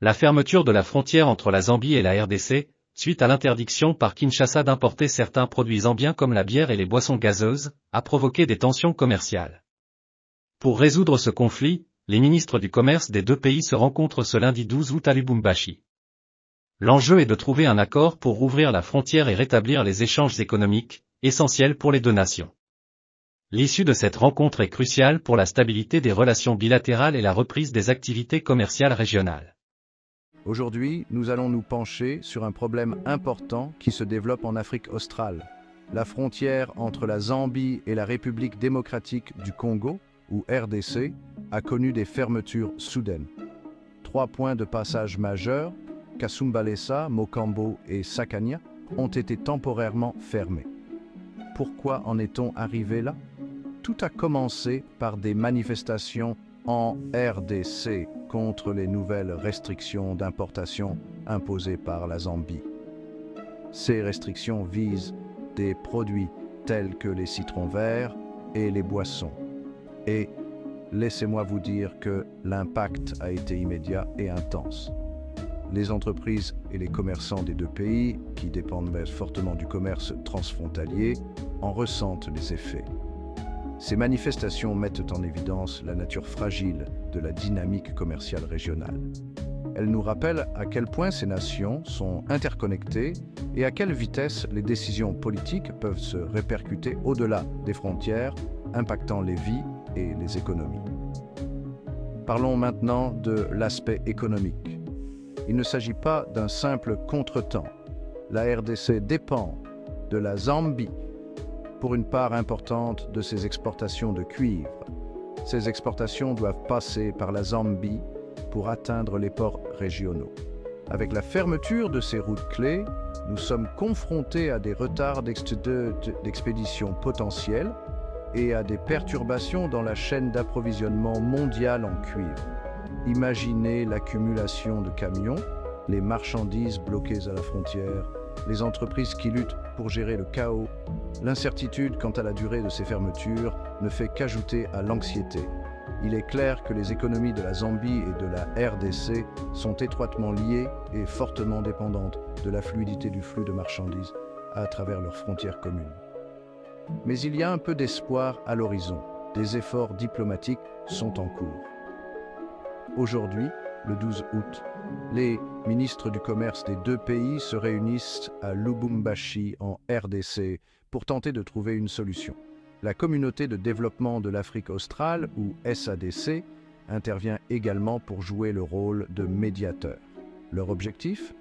La fermeture de la frontière entre la Zambie et la RDC, suite à l'interdiction par Kinshasa d'importer certains produits zambiens comme la bière et les boissons gazeuses, a provoqué des tensions commerciales. Pour résoudre ce conflit, les ministres du commerce des deux pays se rencontrent ce lundi 12 août à Lubumbashi. L'enjeu est de trouver un accord pour rouvrir la frontière et rétablir les échanges économiques, essentiels pour les deux nations. L'issue de cette rencontre est cruciale pour la stabilité des relations bilatérales et la reprise des activités commerciales régionales. Aujourd'hui, nous allons nous pencher sur un problème important qui se développe en Afrique australe. La frontière entre la Zambie et la République démocratique du Congo, ou RDC, a connu des fermetures soudaines. 3 points de passage majeurs, Kasumbalesa, Mokambo et Sakania, ont été temporairement fermés. Pourquoi en est-on arrivé là? Tout a commencé par des manifestations en RDC contre les nouvelles restrictions d'importation imposées par la Zambie. Ces restrictions visent des produits tels que les citrons verts et les boissons. Et laissez-moi vous dire que l'impact a été immédiat et intense. Les entreprises et les commerçants des deux pays, qui dépendent fortement du commerce transfrontalier, en ressentent les effets. Ces manifestations mettent en évidence la nature fragile de la dynamique commerciale régionale. Elles nous rappellent à quel point ces nations sont interconnectées et à quelle vitesse les décisions politiques peuvent se répercuter au-delà des frontières, impactant les vies et les économies. Parlons maintenant de l'aspect économique. Il ne s'agit pas d'un simple contretemps. La RDC dépend de la Zambie pour une part importante de ses exportations de cuivre. Ces exportations doivent passer par la Zambie pour atteindre les ports régionaux. Avec la fermeture de ces routes clés, nous sommes confrontés à des retards d'expédition potentiels et à des perturbations dans la chaîne d'approvisionnement mondiale en cuivre. Imaginez l'accumulation de camions, les marchandises bloquées à la frontière, les entreprises qui luttent pour gérer le chaos. L'incertitude quant à la durée de ces fermetures ne fait qu'ajouter à l'anxiété. Il est clair que les économies de la Zambie et de la RDC sont étroitement liées et fortement dépendantes de la fluidité du flux de marchandises à travers leurs frontières communes. Mais il y a un peu d'espoir à l'horizon. Des efforts diplomatiques sont en cours. Aujourd'hui, le 12 août, les ministres du commerce des deux pays se réunissent à Lubumbashi en RDC pour tenter de trouver une solution. La communauté de développement de l'Afrique australe, ou SADC, intervient également pour jouer le rôle de médiateur. Leur objectif?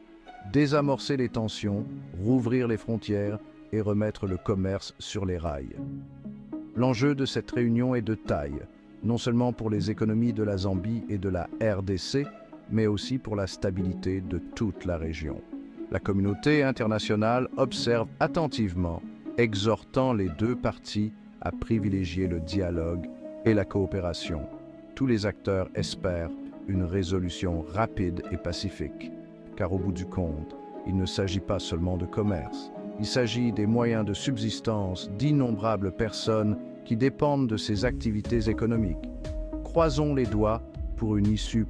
Désamorcer les tensions, rouvrir les frontières et remettre le commerce sur les rails. L'enjeu de cette réunion est de taille, non seulement pour les économies de la Zambie et de la RDC, mais aussi pour la stabilité de toute la région. La communauté internationale observe attentivement, exhortant les deux parties à privilégier le dialogue et la coopération. Tous les acteurs espèrent une résolution rapide et pacifique, car au bout du compte, il ne s'agit pas seulement de commerce. Il s'agit des moyens de subsistance d'innombrables personnes qui dépendent de ces activités économiques. Croisons les doigts pour une issue